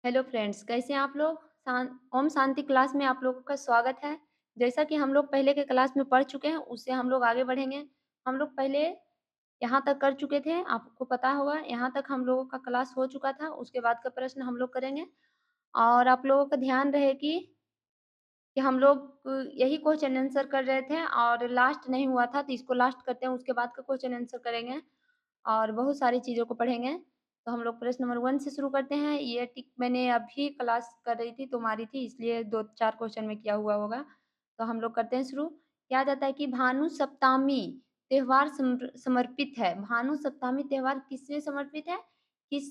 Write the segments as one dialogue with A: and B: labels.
A: Hello friends, कैसे हैं आप लोग? ओम शांति क्लास में आप लोगों का स्वागत है। जैसा कि हम लोग पहले के क्लास में पढ़ चुके हैं, उससे हम लोग आगे बढ़ेंगे। हम लोग पहले यहाँ तक कर चुके थे, आपको पता होगा, यहाँ तक हम लोगों का क्लास हो चुका था। उसके बाद का प्रश्न हम लोग करेंगे और आप लोगों का ध्यान रहे कि हम लोग यही क्वेश्चन आंसर कर रहे थे और लास्ट नहीं हुआ था, तो इसको लास्ट करते हैं, उसके बाद का क्वेश्चन आंसर करेंगे और बहुत सारी चीज़ों को पढ़ेंगे। तो हम लोग प्रश्न नंबर 1 से शुरू करते हैं। ये टिक मैंने अभी क्लास कर रही थी तो मारी थी, इसलिए 2-4 क्वेश्चन में किया हुआ होगा। तो हम लोग करते हैं शुरू। क्या जाता है कि भानु सप्तमी त्योहार समर्पित है। भानु सप्तमी त्योहार किससे समर्पित है? किस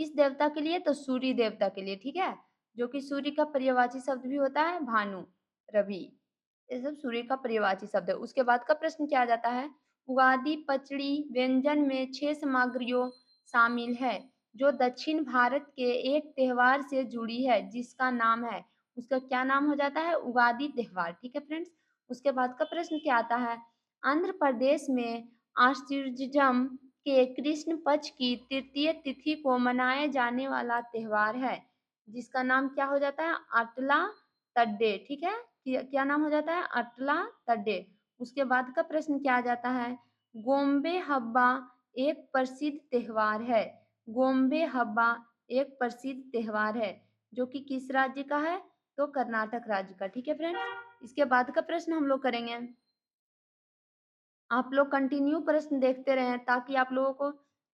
A: किस देवता के लिए? तो सूर्य देवता के लिए, ठीक है? जो कि सूर्य का पर्यायवाची शब्द भी होता है भानु, रवि। ये सब सूर्य का पर्यायवाची शब्द है। उसके बाद का प्रश्न क्या आ जाता है? उगादि पचड़ी व्यंजन में 6 सामग्रियों शामिल है, जो दक्षिण भारत के एक त्योहार से जुड़ी है, जिसका नाम है, उसका क्या नाम हो जाता है? उगादि त्योहार, ठीक है फ्रेंड्स? उसके बाद का प्रश्न क्या आता है? आंध्र प्रदेश में आश्चर्यजम के कृष्ण पक्ष की तृतीय तिथि को मनाए जाने वाला त्योहार है, जिसका नाम क्या हो जाता है? अटला तड्डे, ठीक है? क्या नाम हो जाता है? अटला तड्डे। उसके बाद का प्रश्न क्या आ जाता है? गोम्बे हब्बा एक प्रसिद्ध त्योहार है। गोम्बे हब्बा एक प्रसिद्ध त्योहार है, जो कि किस राज्य का है? तो कर्नाटक राज्य का, ठीक है फ्रेंड्स? इसके बाद का प्रश्न हम लोग करेंगे। आप लोग कंटिन्यू प्रश्न देखते रहें ताकि आप लोगों को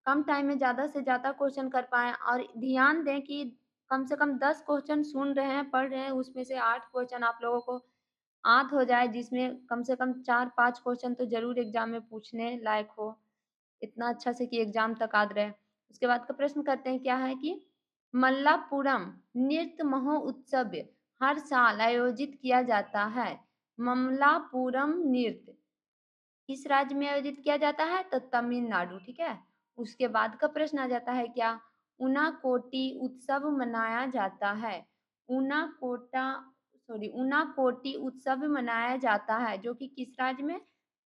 A: कम टाइम में ज़्यादा से ज़्यादा क्वेश्चन कर पाएँ और ध्यान दें कि कम से कम 10 क्वेश्चन सुन रहे हैं, पढ़ रहे हैं, उसमें से 8 क्वेश्चन आप लोगों को आत हो जाए, जिसमें कम से कम 4-5 क्वेश्चन तो ज़रूर एग्ज़ाम में पूछने लायक हो। इतना अच्छा से कि एग्ज़ाम तक याद रहे। उसके बाद का प्रश्न करते हैं, क्या है कि मल्लापुरम नृत्य महोत्सव हर साल आयोजित किया जाता है। ममलापुरम नृत्य किस राज्य में आयोजित किया जाता है? तो तमिलनाडु, ठीक है? उसके बाद का प्रश्न आ जाता है क्या? उनाकोटी उत्सव मनाया जाता है। उनाकोटा उनाकोटी उत्सव मनाया जाता है, जो कि किस राज्य में?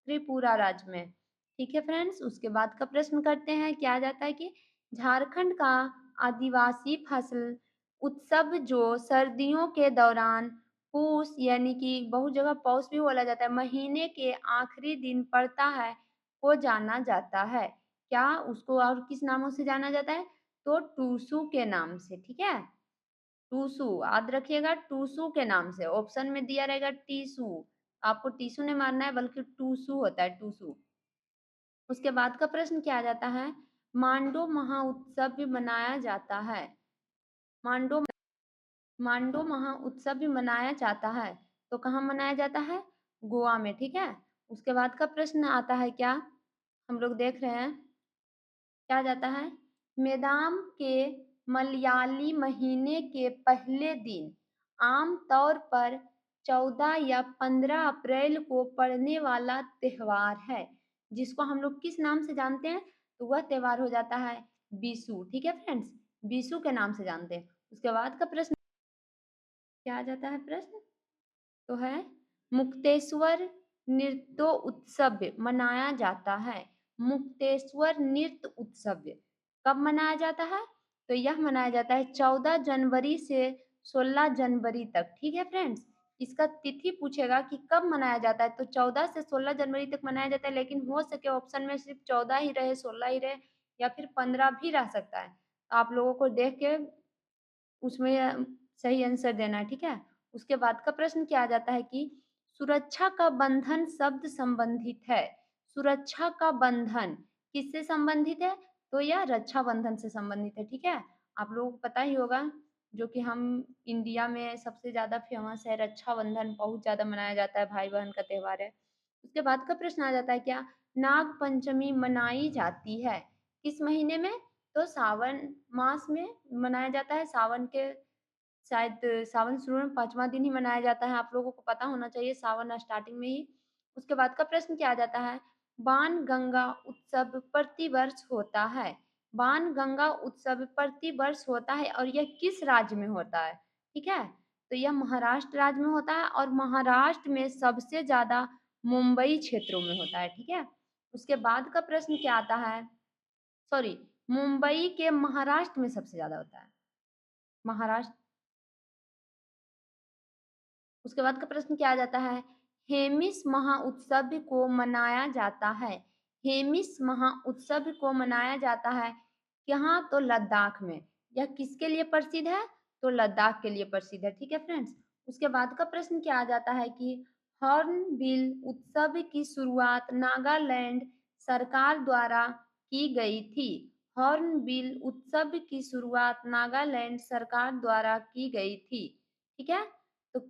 A: त्रिपुरा राज्य में। ठीक है फ्रेंड्स? उसके बाद का प्रश्न करते हैं, क्या आ जाता है कि झारखंड का आदिवासी फसल उत्सव जो सर्दियों के दौरान पूस यानी कि बहुत जगह पौष भी बोला जाता है, महीने के आखिरी दिन पड़ता है, को जाना जाता है। क्या उसको और किस नामों से जाना जाता है? तो टूसू के नाम से, ठीक है? टूसू याद रखिएगा, टूसू के नाम से। ऑप्शन में दिया रहेगा टीसू, आपको टीसू नहीं मारना है बल्कि टूसू होता है, टूसू। उसके बाद का प्रश्न क्या आ जाता है? मांडो महाउत्सव भी मनाया जाता है। मांडो मांडो महोत्सव भी मनाया जाता है, तो कहाँ मनाया जाता है? गोवा में, ठीक है? उसके बाद का प्रश्न आता है क्या? हम लोग देख रहे हैं, क्या आ जाता है? मेदाम के मलयाली महीने के पहले दिन आम तौर पर 14 या 15 अप्रैल को पड़ने वाला त्योहार है, जिसको हम लोग किस नाम से जानते हैं? तो वह त्योहार हो जाता है बीसू, ठीक है फ्रेंड्स? बीसू के नाम से जानते हैं। उसके बाद का प्रश्न क्या आ जाता है प्रश्न? तो है मुक्तेश्वर नृत्य उत्सव मनाया जाता है। मुक्तेश्वर नृत्य उत्सव कब मनाया जाता है? तो यह मनाया जाता है 14 जनवरी से 16 जनवरी तक, ठीक है फ्रेंड्स? इसका तिथि पूछेगा कि कब मनाया जाता है, तो 14 से 16 जनवरी तक मनाया जाता है, लेकिन हो सके ऑप्शन में सिर्फ 14 ही रहे, 16 ही रहे, या फिर 15 भी रह सकता है। तो आप लोगों को देख के उसमें सही आंसर देना है, ठीक है? उसके बाद का प्रश्न क्या आ जाता है कि सुरक्षा का बंधन शब्द संबंधित है। सुरक्षा का बंधन किससे संबंधित है? तो यह रक्षाबंधन से संबंधित है, ठीक है? आप लोगों को पता ही होगा, जो कि हम इंडिया में सबसे ज़्यादा फेमस है रक्षाबंधन, बहुत ज़्यादा मनाया जाता है, भाई-बहन का त्योहार है। उसके बाद का प्रश्न आ जाता है क्या? नाग पंचमी मनाई जाती है किस महीने में? तो सावन मास में मनाया जाता है। सावन के शायद सावन शुरू में 5वाँ दिन ही मनाया जाता है, आप लोगों को पता होना चाहिए, सावन स्टार्टिंग में ही। उसके बाद का प्रश्न क्या आ जाता है? बाण-गंगा उत्सव प्रतिवर्ष होता है। बाण-गंगा उत्सव प्रतिवर्ष होता है और यह किस राज्य में होता है? ठीक है? तो यह महाराष्ट्र राज्य में होता है और महाराष्ट्र में सबसे ज़्यादा मुंबई क्षेत्रों में होता है, ठीक है? उसके बाद का प्रश्न क्या आता है? सॉरी, मुंबई के महाराष्ट्र में सबसे ज़्यादा होता है। महाराष्ट्र। उसके बाद का प्रश्न क्या आ जाता है? हेमिस महाउत्सव को मनाया जाता है। हेमिस महाउत्सव को मनाया जाता है कहाँ? तो लद्दाख में। यह किसके लिए प्रसिद्ध है? तो लद्दाख के लिए प्रसिद्ध है। ठीक है फ्रेंड्स। उसके बाद का प्रश्न क्या आ जाता है कि हॉर्नबिल उत्सव की शुरुआत नागालैंड सरकार द्वारा की गई थी। हॉर्नबिल उत्सव की शुरुआत नागालैंड सरकार द्वारा की गई थी। ठीक है। तो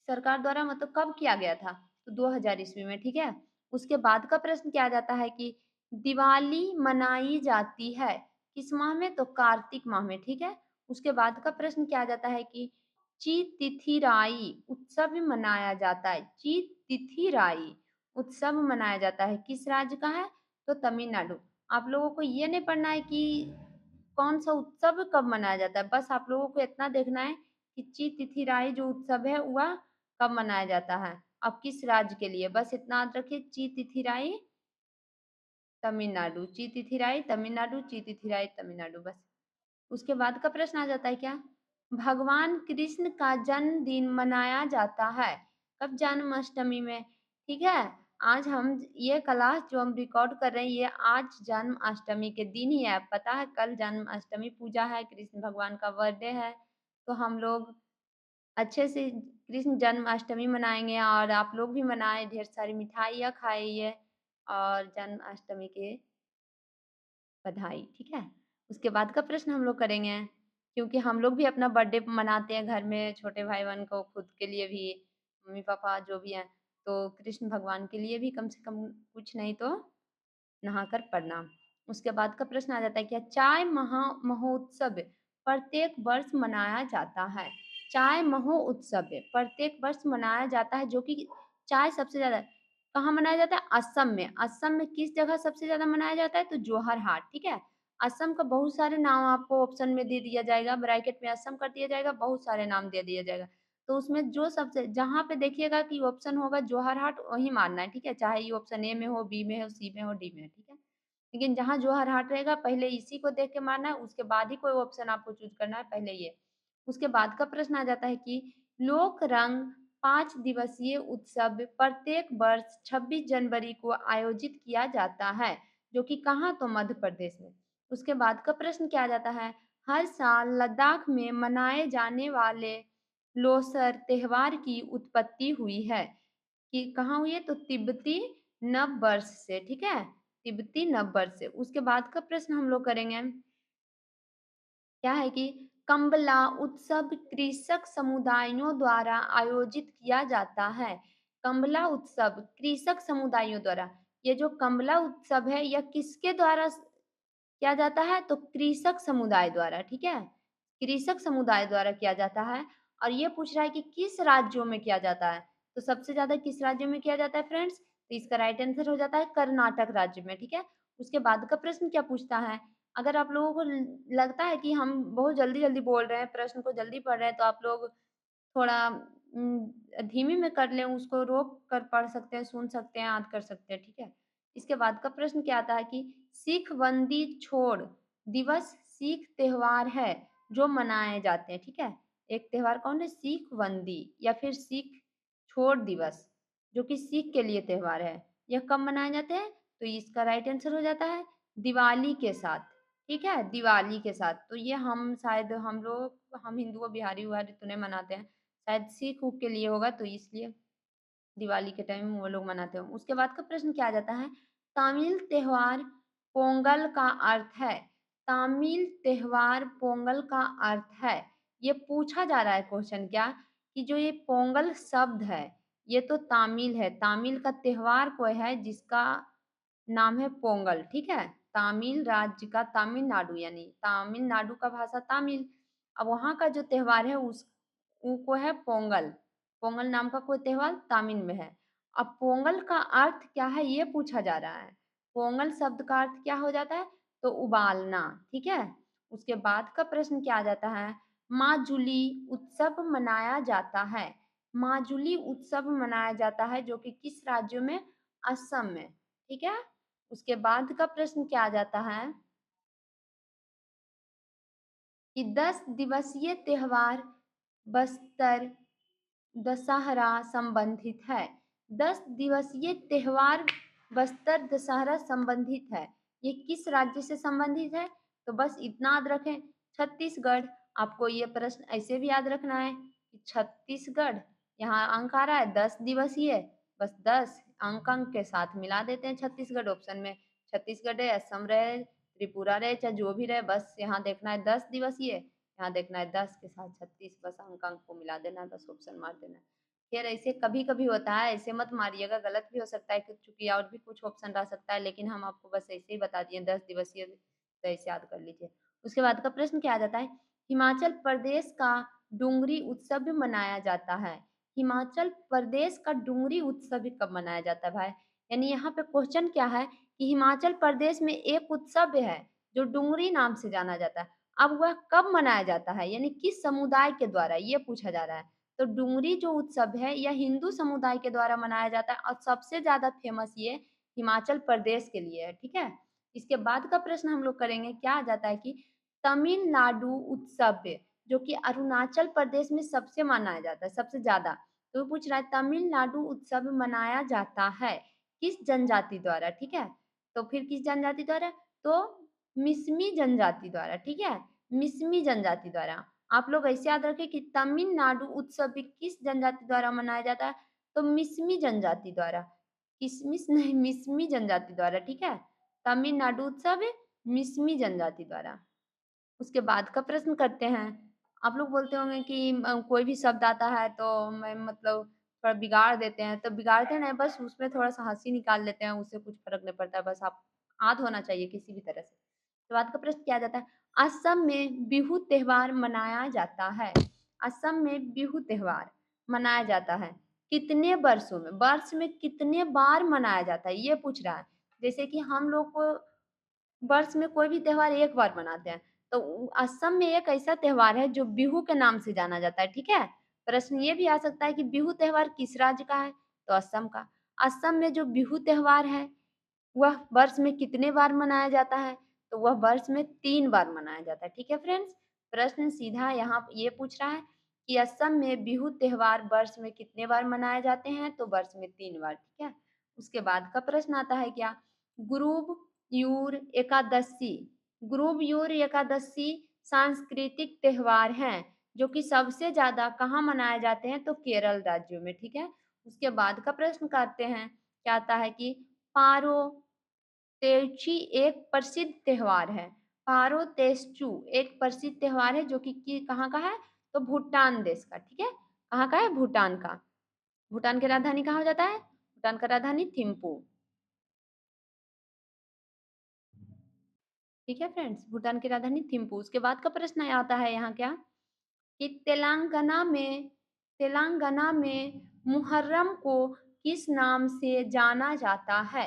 A: सरकार द्वारा मतलब कब किया गया था? तो 2000 ईस्वी में। ठीक है। उसके बाद का प्रश्न क्या आ जाता है कि दिवाली मनाई जाती है किस माह में? तो कार्तिक माह में। ठीक है। उसके बाद का प्रश्न क्या आ जाता है कि चिथिराई उत्सव मनाया जाता है। चिथिराई उत्सव मनाया जाता है किस राज्य का है? तो तमिलनाडु। आप लोगों को ये नहीं पढ़ना है कि कौन सा उत्सव कब मनाया जाता है, बस आप लोगों को इतना देखना है कि चिथिराई जो उत्सव है वह कब मनाया जाता है और किस राज्य के लिए, बस इतना याद रखिए। चिथिराई तमिलनाडु, चिथिराई तमिलनाडु, चिथिराई तमिलनाडु, बस। उसके बाद का प्रश्न आ जाता है क्या? भगवान कृष्ण का जन्मदिन मनाया जाता है कब? जन्माष्टमी में। ठीक है। आज हम ये क्लास जो हम रिकॉर्ड कर रहे हैं ये आज जन्माष्टमी के दिन ही है। पता है कल जन्माष्टमी पूजा है, कृष्ण भगवान का बर्थडे है। तो हम लोग अच्छे से कृष्ण जन्माष्टमी मनाएंगे और आप लोग भी मनाएं, ढेर सारी मिठाइयाँ खाइए और जन्माष्टमी के बधाई। ठीक है। उसके बाद का प्रश्न हम लोग करेंगे क्योंकि हम लोग भी अपना बर्थडे मनाते हैं घर में, छोटे भाई बहन को, खुद के लिए भी, मम्मी पापा जो भी हैं, तो कृष्ण भगवान के लिए भी कम से कम कुछ नहीं तो नहाकर प्रणाम। उसके बाद का प्रश्न आ जाता है क्या चाय महोत्सव प्रत्येक वर्ष मनाया जाता है? चाय महोत्सव प्रत्येक वर्ष मनाया जाता है जो कि चाय सबसे ज्यादा कहाँ मनाया जाता है? असम में। असम में किस जगह सबसे ज्यादा मनाया जाता है? तो जोहरहाट। ठीक है। असम का बहुत सारे नाम आपको ऑप्शन में दे दिया जाएगा, ब्रैकेट में असम कर दिया जाएगा, बहुत सारे नाम दे दिया जाएगा। तो उसमें जो सबसे जहाँ पे देखिएगा कि ऑप्शन होगा जोहरहाट वही मानना है। ठीक है। चाहे ये ऑप्शन ए में हो, बी में हो, सी में हो, डी में हो। ठीक है। लेकिन जहाँ जोहरहाट रहेगा पहले इसी को देख के मानना है, उसके बाद ही कोई ऑप्शन आपको चूज करना है, पहले ये। उसके बाद का प्रश्न आ जाता है कि लोक रंग 5 दिवसीय उत्सव प्रत्येक वर्ष 26 जनवरी को आयोजित किया जाता है जो कि कहाँ? तो मध्य प्रदेश में। उसके बाद का प्रश्न क्या आ जाता है? हर साल लद्दाख में मनाए जाने वाले लोसर त्योहार की उत्पत्ति हुई है कि कहाँ हुई है? तो तिब्बती नव वर्ष से। ठीक है। तिब्बती नव वर्ष से। उसके बाद का प्रश्न हम लोग करेंगे क्या है कि कंबला उत्सव कृषक समुदायों द्वारा आयोजित किया जाता है। कंबला उत्सव कृषक समुदायों द्वारा, ये जो कंबला उत्सव है यह किसके द्वारा किया जाता है? तो कृषक समुदाय द्वारा। ठीक है। कृषक समुदाय द्वारा किया जाता है। और ये पूछ रहा है कि किस राज्यों में किया जाता है? तो सबसे ज्यादा किस राज्य में किया जाता है फ्रेंड्स? तो इसका राइट आंसर हो जाता है कर्नाटक राज्य में। ठीक है। उसके बाद का प्रश्न क्या पूछता है? अगर आप लोगों को लगता है कि हम बहुत जल्दी जल्दी बोल रहे हैं, प्रश्न को जल्दी पढ़ रहे हैं, तो आप लोग थोड़ा धीमी में कर लें, उसको रोक कर पढ़ सकते हैं, सुन सकते हैं, याद कर सकते हैं। ठीक है। इसके बाद का प्रश्न क्या आता है कि सिख बंदी छोड़ दिवस सिख त्योहार है जो मनाए जाते हैं। ठीक है। एक त्योहार कौन है? सिख बंदी या फिर सिख छोड़ दिवस जो कि सिख के लिए त्योहार है। यह कब मनाए जाते हैं? तो इसका राइट आंसर हो जाता है दिवाली के साथ। ठीक है। दिवाली के साथ। तो ये हम शायद हम लोग हम हिंदू बिहारी उहारी तो नहीं मनाते हैं, शायद सिख उख के लिए होगा, तो इसलिए दिवाली के टाइम वो लोग मनाते हो। उसके बाद का प्रश्न क्या आ जाता है? तमिल त्योहार पोंगल का अर्थ है। तमिल त्योहार पोंगल का अर्थ है। ये पूछा जा रहा है क्वेश्चन क्या कि जो ये पोंगल शब्द है ये तो तामिल है, तामिल का त्योहार कोई है जिसका नाम है पोंगल। ठीक है। तमिल राज्य का, तमिलनाडु यानी तमिलनाडु का भाषा तमिल, अब वहाँ का जो त्योहार है उस वो है पोंगल। पोंगल नाम का कोई त्योहार तमिल में है। अब पोंगल का अर्थ क्या है ये पूछा जा रहा है। पोंगल शब्द का अर्थ क्या हो जाता है? तो उबालना। ठीक है। उसके बाद का प्रश्न क्या आ जाता है? माजुली उत्सव मनाया जाता है। माजुली उत्सव मनाया जाता है जो कि किस राज्य में? असम में। ठीक है। उसके बाद का प्रश्न क्या आ जाता है? कि 10 दिवसीय त्योहार बस्तर दशहरा संबंधित है। 10 दिवसीय त्योहार बस्तर दशहरा संबंधित है। ये किस राज्य से संबंधित है? तो बस इतना याद रखें, छत्तीसगढ़। आपको ये प्रश्न ऐसे भी याद रखना है कि छत्तीसगढ़, यहाँ अंक आ रहा है 10 दिवसीय, बस 10 अंक के साथ मिला देते हैं छत्तीसगढ़ ऑप्शन में। छत्तीसगढ़ रहे, असम रहे, त्रिपुरा रहे, चाहे जो भी रहे, बस यहाँ देखना है 10 दिवसीय, यहाँ देखना है 10 के साथ 36, बस अंक को मिला देना है, बस ऑप्शन मार देना है। खैर ऐसे कभी कभी होता है, ऐसे मत मारिएगा, गलत भी हो सकता है क्योंकि और भी कुछ ऑप्शन रह सकता है, लेकिन हम आपको बस ऐसे ही बता दिए 10 दिवसीय, तो ऐसे याद कर लीजिए। उसके बाद का प्रश्न क्या आ जाता है? हिमाचल प्रदेश का डुंगरी उत्सव भी मनाया जाता है। हिमाचल प्रदेश का डुंगरी उत्सव भी कब मनाया जाता है भाई? यानी यहाँ पे क्वेश्चन क्या है कि हिमाचल प्रदेश में एक उत्सव है जो डुंगरी नाम से जाना जाता है। अब वह कब मनाया जाता है, यानी किस समुदाय के द्वारा, ये पूछा जा रहा है। तो डुंगरी जो उत्सव है यह हिंदू समुदाय के द्वारा मनाया जाता है और सबसे ज्यादा फेमस ये हिमाचल प्रदेश के लिए है। ठीक है, इसके बाद का प्रश्न हम लोग करेंगे, क्या आ जाता है कि तमिलनाडु उत्सव, जो कि अरुणाचल प्रदेश में सबसे मनाया जाता है सबसे ज्यादा। तो पूछ रहा है तमिलनाडु उत्सव मनाया जाता है किस जनजाति द्वारा? ठीक है, तो फिर किस जनजाति द्वारा? तो मिसमी जनजाति द्वारा। ठीक है, मिसमी जनजाति द्वारा। आप लोग ऐसे याद रखें कि तमिलनाडु उत्सव भी किस जनजाति द्वारा मनाया जाता है? तो मिसमी जनजाति द्वारा, किसमिस नहीं, मिसमी जनजाति द्वारा। ठीक है, तमिलनाडु उत्सव मिसमी जनजाति द्वारा। उसके बाद का प्रश्न करते हैं। आप लोग बोलते होंगे कि कोई भी शब्द आता है तो मैं मतलब थोड़ा बिगाड़ देते हैं, तो बिगाड़ते नहीं, बस उसमें थोड़ा सा हंसी निकाल लेते हैं, उससे कुछ फर्क नहीं पड़ता है, बस आप याद होना चाहिए किसी भी तरह से। तो बाद का प्रश्न क्या आ जाता है? असम में बिहू त्योहार मनाया जाता है। असम में बिहू त्योहार मनाया जाता है कितने वर्षों में, वर्ष में कितने बार मनाया जाता है, ये पूछ रहा है। जैसे कि हम लोग को वर्ष में कोई भी त्योहार एक बार मनाते हैं, तो असम में एक ऐसा त्योहार है जो बिहू के नाम से जाना जाता है। ठीक है, प्रश्न ये भी आ सकता है कि बिहू त्योहार किस राज्य का है? तो असम का। असम में जो बिहू त्योहार है वह वर्ष में कितने बार मनाया जाता है? तो वह वर्ष में 3 बार मनाया जाता है। ठीक है फ्रेंड्स, प्रश्न सीधा यहाँ ये पूछ रहा है कि असम में बिहू त्योहार वर्ष में कितने बार मनाए जाते हैं? तो वर्ष में 3 बार। ठीक है, उसके बाद का प्रश्न आता है क्या? गुरुब यूर एकादशी। गुरुब यूर एकादशी सांस्कृतिक त्योहार हैं जो कि सबसे ज्यादा कहाँ मनाए जाते हैं? तो केरल राज्यों में। ठीक है, उसके बाद का प्रश्न करते हैं, क्या आता है कि पारो तेची एक प्रसिद्ध त्योहार है। पारो तेचू एक प्रसिद्ध त्योहार है जो कि कहाँ का है? तो भूटान देश का। ठीक है, कहाँ का है? भूटान का। भूटान की राजधानी कहाँ हो जाता है? भूटान का राजधानी थिम्पू। ठीक है फ्रेंड्स, भूटान की राजधानी थिम्पू। उसके बाद का प्रश्न आता है यहाँ क्या कि तेलंगाना में मुहर्रम को किस नाम से जाना जाता है?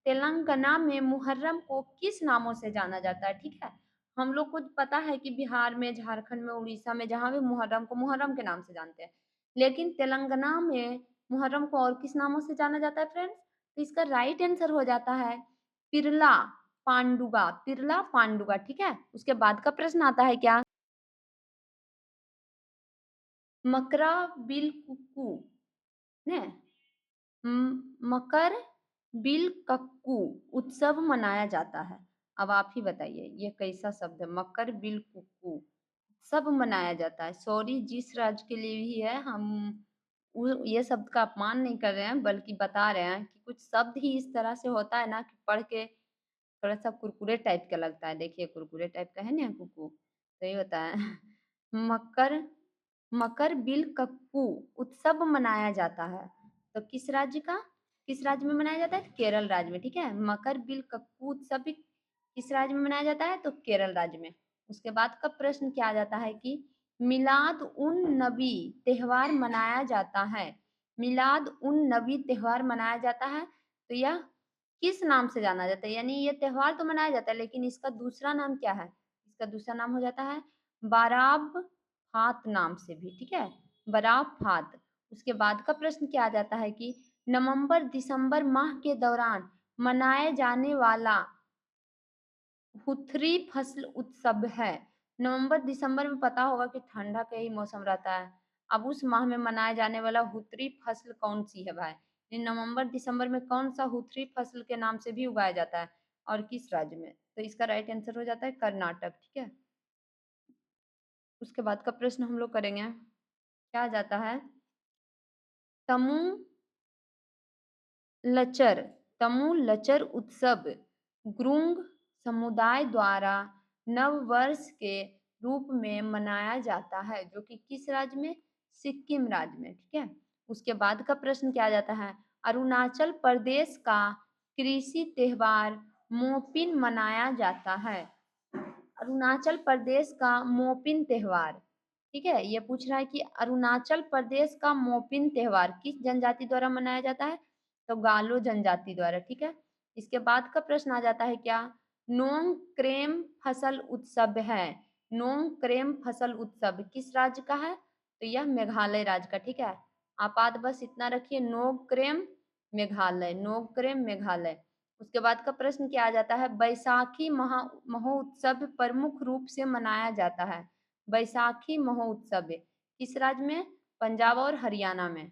A: तेलंगाना में मुहर्रम को किस नामों से जाना जाता है? ठीक है, हम लोग को पता है कि बिहार में, झारखंड में, उड़ीसा में जहाँ भी मुहर्रम को मुहर्रम के नाम से जानते हैं, लेकिन तेलंगाना में मुहर्रम को और किस नामों से जाना जाता है फ्रेंड्स? तो इसका राइट आंसर हो जाता है पिरला पांडुगा। पिरला पांडुगा। ठीक है, उसके बाद का प्रश्न आता है क्या? मकरा बिल कुक्कू ने मकर बिल कक्कू उत्सव मनाया जाता है। अब आप ही बताइए ये कैसा शब्द है? मकर बिल कुक्कू सब मनाया जाता है। सॉरी, जिस राज्य के लिए भी है, हम ये शब्द का अपमान नहीं कर रहे हैं, बल्कि बता रहे हैं कि कुछ शब्द ही इस तरह से होता है ना कि पढ़ के थोड़ा सा कुरकुरे टाइप का लगता है। देखिए कुरकुरे टाइप का है ना कुकू, सही होता है। मकर मकर बिल कक्कू उत्सव मनाया जाता है। तो किस राज्य का, किस राज्य में मनाया जाता है? केरल राज्य में। ठीक है, मकर बिल कक्कू उत्सव भी किस राज्य में मनाया जाता है? तो केरल राज्य में। उसके बाद का प्रश्न क्या आ जाता है कि मिलाद उन नबी त्योहार मनाया जाता है। मिलाद उन नबी त्योहार मनाया जाता है, तो यह किस नाम से जाना जाता है? यानी ये त्योहार तो मनाया जाता है, लेकिन इसका दूसरा नाम क्या है? इसका दूसरा नाम हो जाता है बाराब फात नाम से भी। ठीक है, बाराब फात। उसके बाद का प्रश्न क्या आ जाता है कि नवंबर दिसंबर माह के दौरान मनाए जाने वाला हुथरी फसल उत्सव है। नवंबर दिसंबर में पता होगा कि ठंडा का ही मौसम रहता है। अब उस माह में मनाए जाने वाला हुतरी फसल कौन सी है भाई? ये नवंबर दिसंबर में कौन सा हुतरी फसल के नाम से भी उगाया जाता है और किस राज्य में? तो इसका राइट आंसर हो जाता है कर्नाटक। ठीक है, उसके बाद का प्रश्न हम लोग करेंगे, क्या आ जाता है? तमु लचर तमु लचर उत्सव गुरुंग समुदाय द्वारा नव वर्ष के रूप में मनाया जाता है, जो कि किस राज्य में? सिक्किम राज्य में। ठीक है, उसके बाद का प्रश्न क्या आ जाता है? अरुणाचल प्रदेश का कृषि त्योहार मोपिन मनाया जाता है। अरुणाचल प्रदेश का मोपिन त्योहार, ठीक है, ये पूछ रहा है कि अरुणाचल प्रदेश का मोपिन त्योहार किस जनजाति द्वारा मनाया जाता है? तो गालो जनजाति द्वारा। ठीक है, इसके बाद का प्रश्न आ जाता है क्या? नोंग क्रेम फसल उत्सव है। नोंग क्रेम फसल उत्सव किस राज्य का है? तो यह मेघालय राज्य का। ठीक है, आप आज बस इतना रखिए, नोंग क्रेम मेघालय, नोंग क्रेम मेघालय। उसके बाद का प्रश्न क्या आ जाता है? बैसाखी महोत्सव प्रमुख रूप से मनाया जाता है। बैसाखी महोत्सव किस राज्य में? पंजाब और हरियाणा में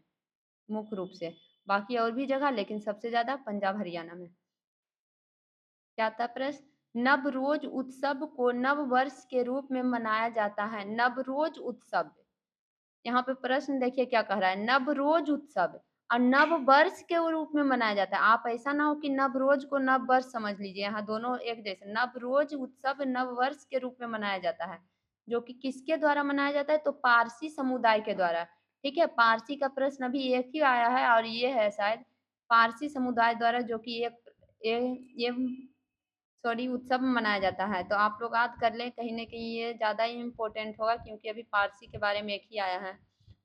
A: मुख्य रूप से, बाकी और भी जगह लेकिन सबसे ज्यादा पंजाब हरियाणा में। क्या था प्रश्न? नवरोज उत्सव को नव वर्ष के रूप में मनाया जाता है। नवरोज उत्सव, यहाँ पे प्रश्न देखिए क्या कह रहा है? नवरोज उत्सव और नव वर्ष के रूप में मनाया जाता है। आप ऐसा ना हो कि नवरोज को नव वर्ष समझ लीजिए, यहाँ दोनों एक जैसे। नवरोज उत्सव नव वर्ष के रूप में मनाया जाता है, जो कि किसके द्वारा मनाया जाता है? तो पारसी समुदाय के द्वारा। ठीक है, पारसी का प्रश्न अभी एक ही आया है और ये है शायद पारसी समुदाय द्वारा, जो कि ये सॉरी उत्सव मनाया जाता है। तो आप लोग याद कर लें, कहीं ना कहीं ये ज्यादा ही इम्पोर्टेंट होगा क्योंकि अभी पारसी के बारे में एक ही आया है।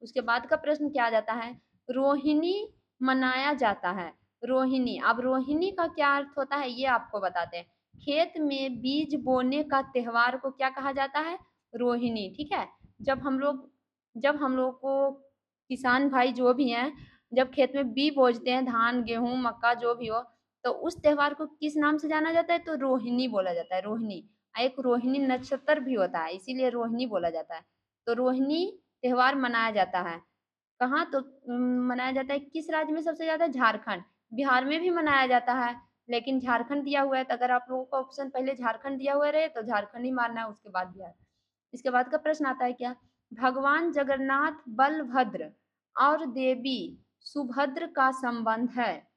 A: उसके बाद का प्रश्न क्या आ जाता है? रोहिणी मनाया जाता है। रोहिणी, अब रोहिणी का क्या अर्थ होता है ये आपको बताते हैं। खेत में बीज बोने का त्योहार को क्या कहा जाता है? रोहिणी। ठीक है, जब हम लोग को किसान भाई जो भी हैं, जब खेत में बी बोते हैं, धान गेहूं मक्का जो भी हो, तो उस त्योहार को किस नाम से जाना जाता है? तो रोहिणी बोला जाता है, रोहिणी। एक रोहिणी नक्षत्र भी होता है, इसीलिए रोहिणी बोला जाता है। तो रोहिणी त्योहार मनाया जाता है कहाँ? तो मनाया जाता है किस राज्य में सबसे ज्यादा? झारखंड। बिहार में भी मनाया जाता है, लेकिन झारखंड दिया हुआ है, तो अगर आप लोगों का ऑप्शन पहले झारखंड दिया हुआ रहे तो झारखंड ही मारना है, उसके बाद बिहार। इसके बाद का प्रश्न आता है क्या? भगवान जगन्नाथ बलभद्र और देवी सुभद्र का संबंध है।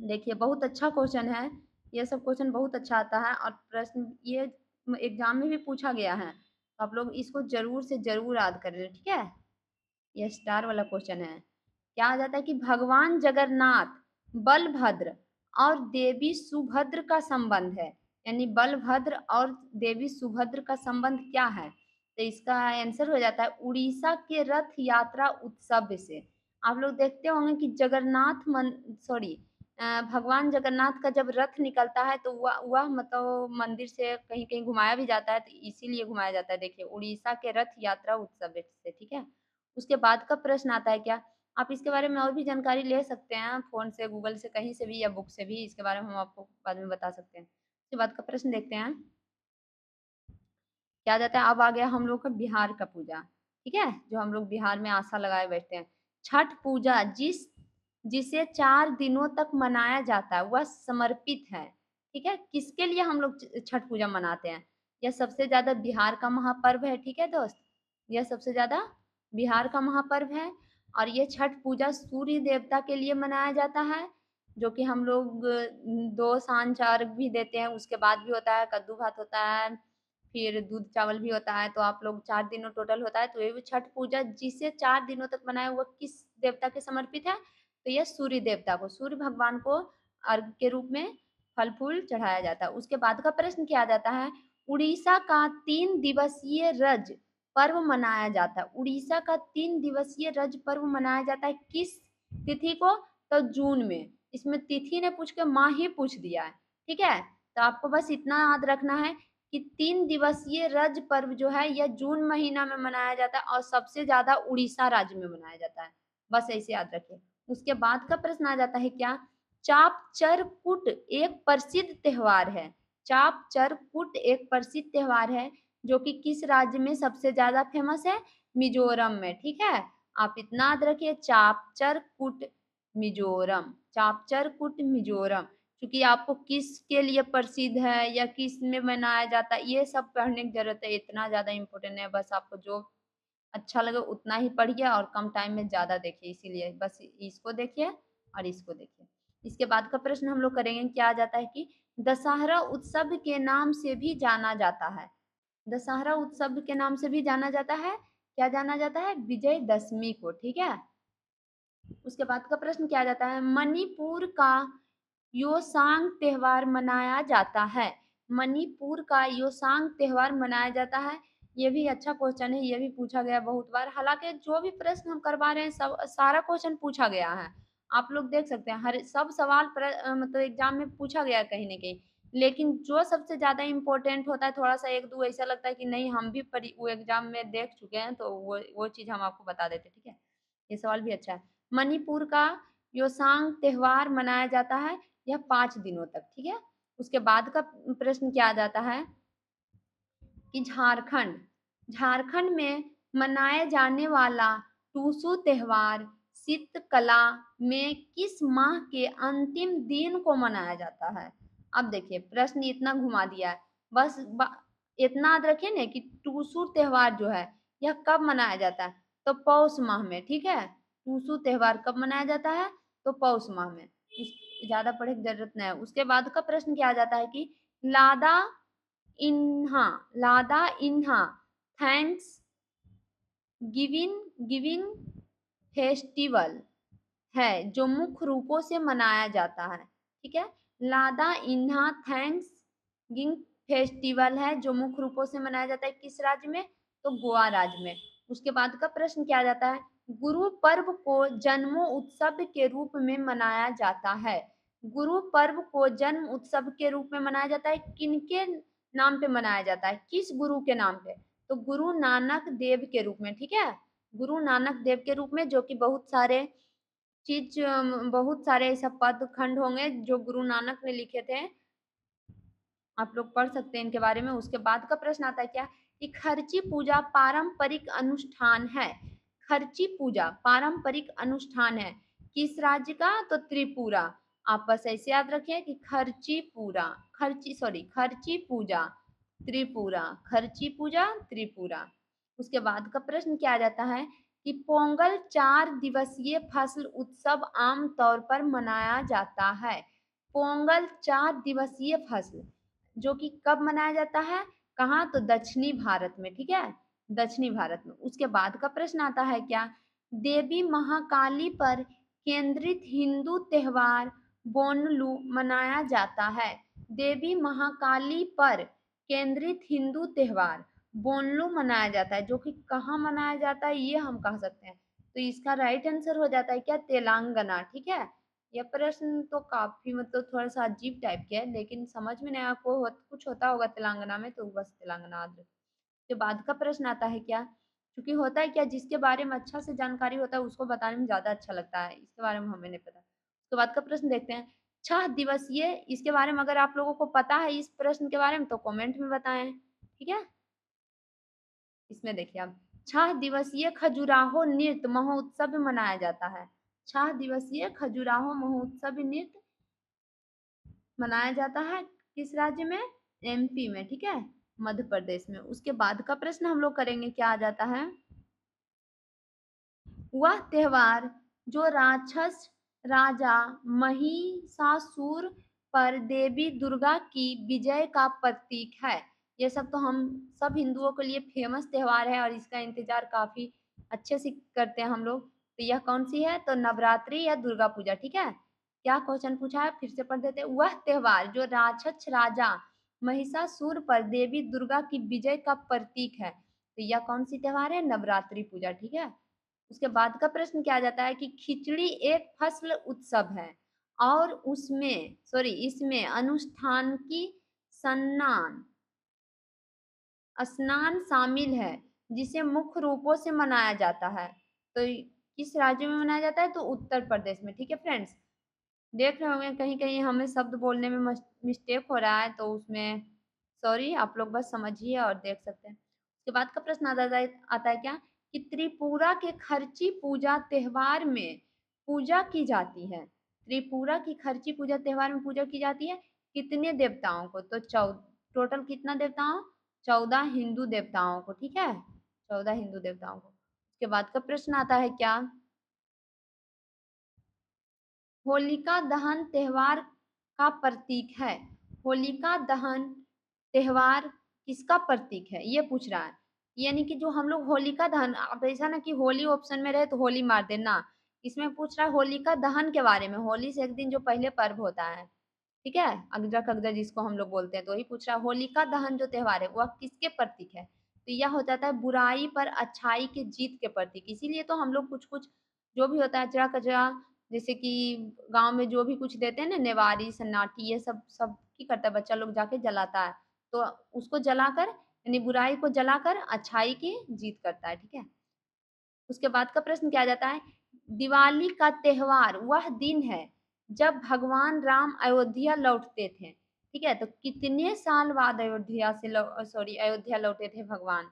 A: देखिए बहुत अच्छा क्वेश्चन है, ये सब क्वेश्चन बहुत अच्छा आता है और प्रश्न ये एग्जाम में भी पूछा गया है, तो आप लोग इसको जरूर से जरूर याद कर लें। ठीक है, ये स्टार वाला क्वेश्चन है। क्या आ जाता है कि भगवान जगन्नाथ बलभद्र और देवी सुभद्र का संबंध है, यानी बलभद्र और देवी सुभद्र का संबंध क्या है? तो इसका आंसर हो जाता है उड़ीसा के रथ यात्रा उत्सव से। आप लोग देखते होंगे कि भगवान जगन्नाथ का जब रथ निकलता है तो वह मतलब मंदिर से कहीं कहीं घुमाया भी जाता है, तो इसीलिए घुमाया जाता है। देखिए उड़ीसा के रथ यात्रा उत्सव से। ठीक है, उसके बाद का प्रश्न आता है क्या? आप इसके बारे में और भी जानकारी ले सकते हैं फोन से, गूगल से, कहीं से भी या बुक से भी, इसके बारे में हम आपको बाद में बता सकते हैं। उसके बाद का प्रश्न देखते हैं, क्या जाता है? अब आ गया हम लोग का बिहार का पूजा। ठीक है, जो हम लोग बिहार में आशा लगाए बैठते हैं। छठ पूजा जिसे 4 दिनों तक मनाया जाता है वह समर्पित है। ठीक है, किसके लिए हम लोग छठ पूजा मनाते हैं? यह सबसे ज्यादा बिहार का महापर्व है। ठीक है दोस्त, यह सबसे ज्यादा बिहार का महापर्व है और ये छठ पूजा सूर्य देवता के लिए मनाया जाता है, जो कि हम लोग 2 सांझ अर्घ भी देते हैं। उसके बाद भी होता है कद्दू भात होता है, फिर दूध चावल भी होता है, तो आप लोग 4 दिनों टोटल होता है। तो ये छठ पूजा जिसे 4 दिनों तक मनाया हुआ किस देवता के समर्पित है? तो यह सूर्य देवता को, सूर्य भगवान को अर्घ के रूप में फल फूल चढ़ाया जाता है। उसके बाद का प्रश्न क्या आ जाता है? उड़ीसा का 3 दिवसीय रज पर्व मनाया जाता है। उड़ीसा का 3 दिवसीय रज पर्व मनाया जाता है किस तिथि को? तो जून में। इसमें तिथि ने पूछ के माह ही पूछ दिया है। ठीक है, तो आपको बस इतना याद रखना है कि 3 दिवसीय रज पर्व जो है यह जून महीना में मनाया जाता है और सबसे ज्यादा उड़ीसा राज्य में मनाया जाता है। बस ऐसे याद रखिए। उसके बाद का प्रश्न आ जाता है क्या? चाप चरकुट एक प्रसिद्ध त्योहार है। चाप चरकुट एक प्रसिद्ध त्योहार है जो कि किस राज्य में सबसे ज्यादा फेमस है? मिजोरम में, ठीक है। आप इतना याद रखिए, चापचरकूट मिजोरम, चापचरकूट मिजोरम। क्योंकि आपको किसके लिए प्रसिद्ध है या किस में मनाया जाता है ये सब पढ़ने की जरूरत है, इतना ज्यादा इम्पोर्टेंट है। बस आपको जो अच्छा लगे उतना ही पढ़िए और कम टाइम में ज्यादा देखिए, इसीलिए बस इसको देखिए और इसको देखिए। इसके बाद का प्रश्न हम लोग करेंगे, क्या आ जाता है कि दशहरा उत्सव के नाम से भी जाना जाता है। दशहरा उत्सव के नाम से भी जाना जाता है, क्या जाना जाता है? विजयदशमी को, ठीक है। उसके बाद का प्रश्न क्या आ जाता है? मणिपुर का योसांग त्योहार मनाया जाता है। मणिपुर का योसांग त्योहार मनाया जाता है। ये भी अच्छा क्वेश्चन है, ये भी पूछा गया बहुत बार। हालांकि जो भी प्रश्न हम करवा रहे हैं सब सारा क्वेश्चन पूछा गया है, आप लोग देख सकते हैं हर सब सवाल मतलब एग्जाम में पूछा गया है कहीं ना कहीं। लेकिन जो सबसे ज्यादा इम्पोर्टेंट होता है, थोड़ा सा एक दो ऐसा लगता है कि नहीं हम भी वो एग्जाम में देख चुके हैं, तो वो चीज हम आपको बता देते, ठीक है। ये सवाल भी अच्छा है। मणिपुर का योसांग त्योहार मनाया जाता है, यह 5 दिनों तक, ठीक है। उसके बाद का प्रश्न क्या आ जाता है कि झारखंड, झारखंड में मनाए जाने वाला टूसू त्योहार शीतकला में किस माह के अंतिम दिन को मनाया जाता है? अब देखिए प्रश्न इतना घुमा दिया है, बस इतना याद रखिए ना कि टूसू त्योहार जो है यह कब मनाया जाता है? तो पौष माह में, ठीक है। टूसू त्योहार कब मनाया जाता है? तो पौष माह में। ज्यादा पढ़ने की जरूरत नहीं है। उसके बाद का प्रश्न क्या आ जाता है कि लादा इन्हा, लादा इन्हा थैंक्स गिविंग गिविंग फेस्टिवल है जो मुख्य रूपों से मनाया जाता है, ठीक है। लादा इन्हा थैंक्स गिविंग फेस्टिवल है जो मुख्य रूपों से मनाया जाता है, किस राज्य में? तो गोवा राज्य में। उसके बाद का प्रश्न क्या आ जाता है? गुरु पर्व को जन्मो उत्सव के रूप में मनाया जाता है। गुरु पर्व को जन्म उत्सव के रूप में मनाया जाता है, किनके नाम पे मनाया जाता है? किस गुरु के नाम पे? तो गुरु नानक देव के रूप में, ठीक है। गुरु नानक देव के रूप में, जो कि बहुत सारे बहुत सारे ऐसा पद खंड होंगे जो गुरु नानक ने लिखे थे, आप लोग पढ़ सकते हैं इनके बारे में। उसके बाद का प्रश्न आता है क्या कि खर्ची पूजा पारंपरिक अनुष्ठान है। खर्ची पूजा पारंपरिक अनुष्ठान है किस राज्य का? तो त्रिपुरा। आप बस ऐसे याद रखें कि खर्ची पूरा, खर्ची पूजा त्रिपुरा, खर्ची पूजा त्रिपुरा। उसके बाद का प्रश्न क्या आ जाता है कि पोंगल 4 दिवसीय फसल उत्सव आम तौर पर मनाया जाता है। पोंगल 4 दिवसीय फसल जो कि कब मनाया जाता है? कहाँ? तो दक्षिणी भारत में, ठीक है, दक्षिणी भारत में। उसके बाद का प्रश्न आता है क्या? देवी महाकाली पर केंद्रित हिंदू त्योहार बोनलू मनाया जाता है। देवी महाकाली पर केंद्रित हिंदू त्योहार बोनलू मनाया जाता है, जो कि कहाँ मनाया जाता है ये हम कह सकते हैं। तो इसका राइट आंसर हो जाता है क्या? तेलंगाना, ठीक है। यह प्रश्न तो काफी मतलब थोड़ा सा अजीब टाइप के है, लेकिन समझ में नहीं आपको कुछ होता होगा तेलंगाना में, तो बस तेलंगाना याद रखिए। उसके बाद का प्रश्न आता है क्या? क्योंकि होता है क्या, जिसके बारे में अच्छा से जानकारी होता है उसको बताने में ज्यादा अच्छा लगता है, इसके बारे में हमें नहीं पता। उसके बाद का प्रश्न देखते हैं। 6 दिवसीय, इसके बारे में अगर आप लोगों को पता है इस प्रश्न के बारे में तो कमेंट में बताएं, ठीक है। इसमें देखिए आप, 6 दिवसीय खजुराहो नृत्य महोत्सव मनाया जाता है। 6 दिवसीय खजुराहो महोत्सव नृत्य मनाया जाता है किस राज्य में? एमपी में, ठीक है, मध्य प्रदेश में। उसके बाद का प्रश्न हम लोग करेंगे, क्या आ जाता है? वह त्योहार जो राक्षस राजा महिषासुर पर देवी दुर्गा की विजय का प्रतीक है। ये सब तो हम सब हिंदुओं के लिए फेमस त्योहार है और इसका इंतजार काफी अच्छे से करते हैं हम लोग। तो यह कौन सी है? तो नवरात्रि या दुर्गा पूजा, ठीक है। क्या क्वेश्चन पूछा है फिर से पढ़ देते हैं। वह त्योहार जो राक्षस राजा महिषासुर पर देवी दुर्गा की विजय का प्रतीक है, तो यह कौन सी त्योहार है? नवरात्रि पूजा, ठीक है। उसके बाद का प्रश्न क्या आ जाता है कि खिचड़ी एक फसल उत्सव है और इसमें अनुष्ठान की स्नान स्नान शामिल है जिसे मुख्य रूपों से मनाया जाता है। तो किस राज्य में मनाया जाता है? तो उत्तर प्रदेश में, ठीक है फ्रेंड्स। देख रहे होंगे कहीं कहीं हमें शब्द बोलने में मिस्टेक हो रहा है, तो उसमें सॉरी, आप लोग बस समझिए और देख सकते हैं। उसके बाद का प्रश्न आता है क्या कि त्रिपुरा के खर्ची पूजा त्योहार में पूजा की जाती है। त्रिपुरा की खर्ची पूजा त्योहार में पूजा की जाती है कितने देवताओं को? तो टोटल कितना देवताओं? 14 हिंदू देवताओं को, ठीक है, 14 हिंदू देवताओं को। उसके बाद का प्रश्न आता है क्या, होलिका दहन त्योहार का प्रतीक है। होलिका दहन त्योहार किसका प्रतीक है, ये पूछ रहा है। यानी कि जो हम लोग होलिका दहन, अब ऐसा ना कि होली ऑप्शन में रहे तो होली मार देना, इसमें पूछ रहा है होलिका दहन के बारे में, होली से एक दिन जो पहले पर्व होता है, ठीक है, अगजा कगजा जिसको हम लोग बोलते हैं, तो वही पूछ रहा है होलिका दहन जो त्योहार है वह किसके प्रतीक है। तो यह हो जाता है बुराई पर अच्छाई की जीत के प्रतीक। इसीलिए तो हम लोग कुछ कुछ जो भी होता है अचरा कचरा, जैसे कि गांव में जो भी कुछ देते हैं ना, नेवारी सन्नाटी, ये सब सब की करता है, बच्चा लोग जाके जलाता है, तो उसको जलाकर यानी बुराई को जलाकर अच्छाई की जीत करता है, ठीक है। उसके बाद का प्रश्न क्या आ जाता है, दिवाली का त्योहार वह दिन है जब भगवान राम अयोध्या लौटते थे, ठीक है। तो कितने साल बाद अयोध्या लौटे थे भगवान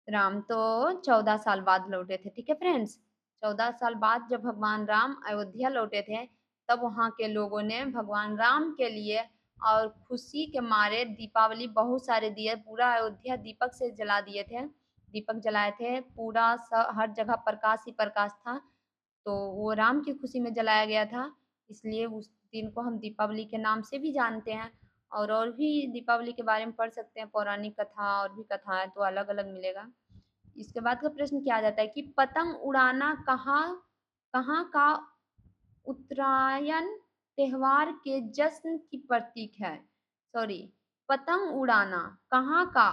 A: राम? तो 14 साल बाद लौटे थे, ठीक है फ्रेंड्स। 14 साल बाद जब भगवान राम अयोध्या लौटे थे, तब वहाँ के लोगों ने भगवान राम के लिए और खुशी के मारे दीपावली बहुत सारे दिए, पूरा अयोध्या दीपक से जला दिए थे, दीपक जलाए थे, पूरा हर जगह प्रकाश ही प्रकाश था। तो वो राम की खुशी में जलाया गया था, इसलिए उस दिन को हम दीपावली के नाम से भी जानते हैं। और भी दीपावली के बारे में पढ़ सकते हैं, पौराणिक कथा और भी कथाएं तो अलग अलग मिलेगा। इसके बाद का प्रश्न क्या आ जाता है कि पतंग उड़ाना कहाँ कहाँ का उत्तरायण त्योहार के जश्न की प्रतीक है। सॉरी, पतंग उड़ाना कहाँ का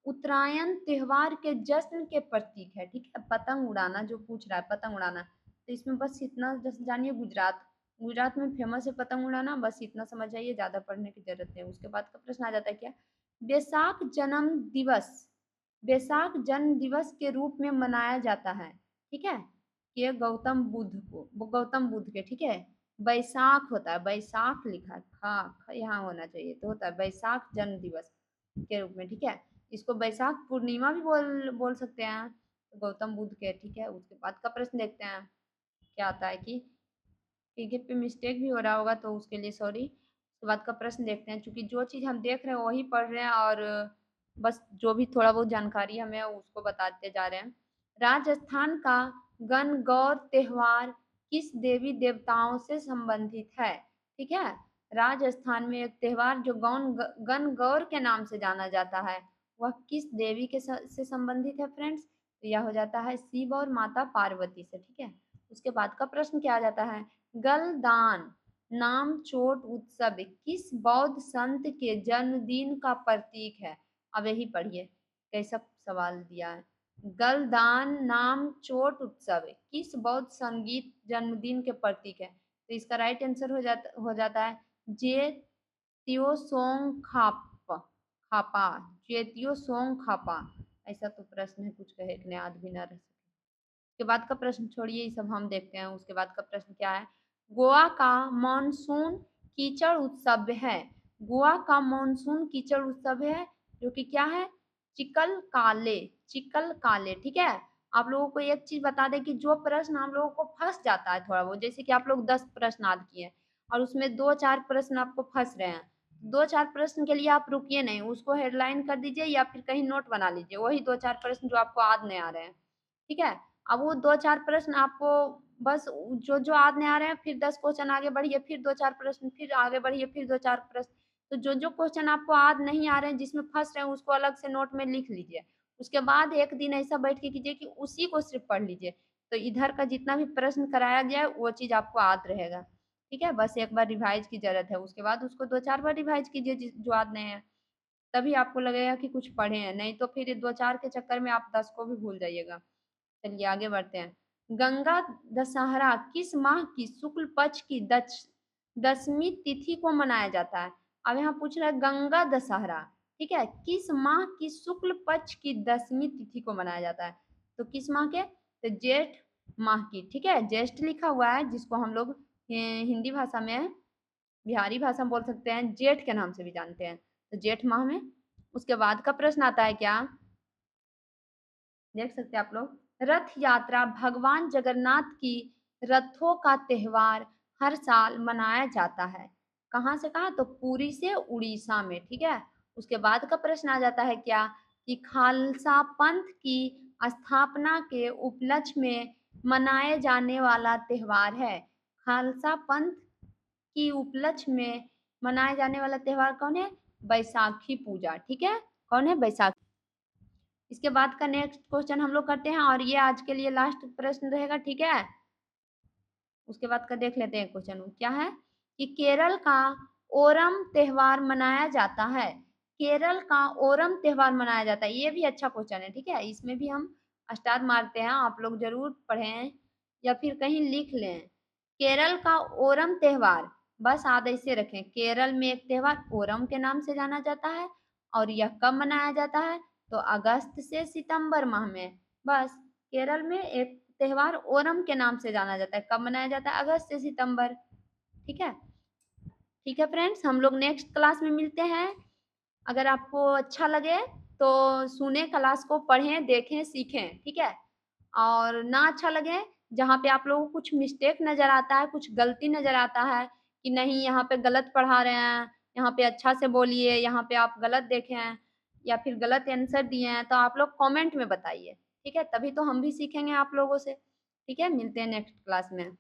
A: उत्तरायण त्योहार के जश्न के प्रतीक है, ठीक है। पतंग उड़ाना जो पूछ रहा है, पतंग उड़ाना, तो इसमें बस इतना जैसे जानिए, गुजरात, गुजरात में फेमस है पतंग उड़ाना, बस इतना समझ जाइए, ज्यादा पढ़ने की जरूरत नहीं। उसके बाद का प्रश्न आ जाता है क्या, बैसाख जन्म दिवस बैसाख जन्म दिवस के रूप में मनाया जाता है, ठीक है, कि गौतम बुद्ध को, वो गौतम बुद्ध के, ठीक है। बैसाख होता है, बैसाख लिखा है, खा यहाँ होना चाहिए, तो होता है बैसाख जन्म दिवस के रूप में, ठीक है। इसको बैसाख पूर्णिमा भी बोल सकते हैं, तो गौतम बुद्ध के, ठीक है। उसके बाद का प्रश्न देखते हैं क्या आता है कि टिकट पे मिस्टेक भी हो रहा होगा तो उसके लिए सॉरी। उसके बाद का प्रश्न देखते हैं, क्योंकि जो चीज़ हम देख रहे हैं वही पढ़ रहे हैं, और बस जो भी थोड़ा बहुत जानकारी हमें उसको बताते जा रहे हैं। राजस्थान का गणगौर त्योहार किस देवी देवताओं से संबंधित है, ठीक है। राजस्थान में एक त्योहार जो गणगौर के नाम से जाना जाता है, वह किस देवी के से संबंधित है फ्रेंड्स? तो यह हो जाता है शिव और माता पार्वती से, ठीक है। उसके बाद का प्रश्न क्या आ जाता है, गलदान नाम चोट उत्सव किस बौद्ध संत के जन्मदिन का प्रतीक है? अब यही पढ़िए कैसा सवाल दिया है। गलदान नाम चोट उत्सव किस बौद्ध संगीत जन्मदिन के प्रतीक है? तो इसका राइट आंसर हो जाता है जे तियो सोंग खापा, जेतियो सोंग खापा। ऐसा तो प्रश्न है, कुछ कहे कि याद भी ना रह सके। उसके बाद का प्रश्न छोड़िए, ये सब हम देखते हैं। उसके बाद का प्रश्न क्या है, गोवा का मानसून कीचड़ उत्सव है। गोवा का मानसून कीचड़ उत्सव है जो कि क्या है, चिकल काले, ठीक है। आप लोगों को एक चीज बता दें कि जो प्रश्न हम लोगों को फंस जाता है थोड़ा बहुत, जैसे कि आप लोग 10 प्रश्न याद किए और उसमें 2-4 प्रश्न आपको फंस रहे हैं, 2-4 प्रश्न के लिए आप रुकिए नहीं, उसको हेडलाइन कर दीजिए या फिर कहीं नोट बना लीजिए, वही 2-4 प्रश्न जो आपको याद नहीं आ रहे हैं, ठीक है। अब वो 2-4 प्रश्न आपको बस जो जो याद नहीं आ रहे हैं, फिर 10 क्वेश्चन आगे बढ़िए, फिर 2-4 प्रश्न, फिर आगे बढ़िए, फिर 2-4 प्रश्न। तो जो जो क्वेश्चन आपको याद नहीं आ रहे हैं, जिसमें फंस रहे हैं, उसको अलग से नोट में लिख लीजिए। उसके बाद एक दिन ऐसा बैठ के कीजिए कि उसी को सिर्फ पढ़ लीजिए, तो इधर का जितना भी प्रश्न कराया गया है वो चीज आपको याद रहेगा, ठीक है। बस एक बार रिवाइज की जरूरत है, उसके बाद उसको 2-4 बार रिवाइज कीजिए जो याद नहीं है, तभी आपको लगेगा कि कुछ पढ़े हैं, नहीं तो फिर 2-4 के चक्कर में आप 10 को भी भूल जाइएगा। चलिए आगे बढ़ते हैं। गंगा दशहरा किस माह की शुक्ल पक्ष की दसवीं तिथि को मनाया जाता है? अब यहाँ पूछ रहा है गंगा दशहरा, ठीक है, किस माह की शुक्ल पक्ष की 10वीं तिथि को मनाया जाता है? तो किस माह के? तो जेठ माह की, ठीक है, ज्येष्ठ लिखा हुआ है, जिसको हम लोग हिंदी भाषा में, बिहारी भाषा में बोल सकते हैं जेठ के नाम से भी जानते हैं, तो जेठ माह में उसके बाद का प्रश्न आता है क्या, देख सकते हैं आप लोग, रथ यात्रा भगवान जगन्नाथ की रथों का त्योहार हर साल मनाया जाता है। कहाँ से कहाँ, तो पुरी से उड़ीसा में, ठीक है। उसके बाद का प्रश्न आ जाता है क्या, कि खालसा पंथ की स्थापना के उपलक्ष्य में मनाए जाने वाला त्योहार है। खालसा पंथ की उपलक्ष्य में मनाए जाने वाला त्योहार कौन है, बैसाखी पूजा, ठीक है। कौन है, बैसाखी। इसके बाद का नेक्स्ट क्वेश्चन हम लोग करते हैं और ये आज के लिए लास्ट प्रश्न रहेगा, ठीक है। उसके बाद का देख लेते हैं क्वेश्चन क्या है, कि केरल का ओरम त्योहार मनाया जाता है। केरल का ओरम त्योहार मनाया जाता है, ये भी अच्छा क्वेश्चन है, ठीक है। इसमें भी हम स्टार मारते हैं, आप लोग जरूर पढ़ें या फिर कहीं लिख लें। केरल का ओरम त्योहार, बस आधे से रखें, केरल में एक त्योहार ओरम के नाम से जाना जाता है और यह कब मनाया जाता है, तो अगस्त से सितंबर माह में। बस केरल में एक त्योहार ओणम के नाम से जाना जाता है, कब मनाया जाता है, अगस्त से सितंबर, ठीक है। ठीक है फ्रेंड्स, हम लोग नेक्स्ट क्लास में मिलते हैं। अगर आपको अच्छा लगे तो सुने क्लास को, पढ़ें, देखें, सीखें, ठीक है। और ना अच्छा लगे, जहाँ पे आप लोगों को कुछ मिस्टेक नजर आता है, कुछ गलती नजर आता है कि नहीं यहाँ पे गलत पढ़ा रहे हैं, यहाँ पे अच्छा से बोलिए, यहाँ पे आप गलत देखे हैं या फिर गलत आंसर दिए हैं, तो आप लोग कमेंट में बताइए, ठीक है। तभी तो हम भी सीखेंगे आप लोगों से, ठीक है। मिलते हैं नेक्स्ट क्लास में।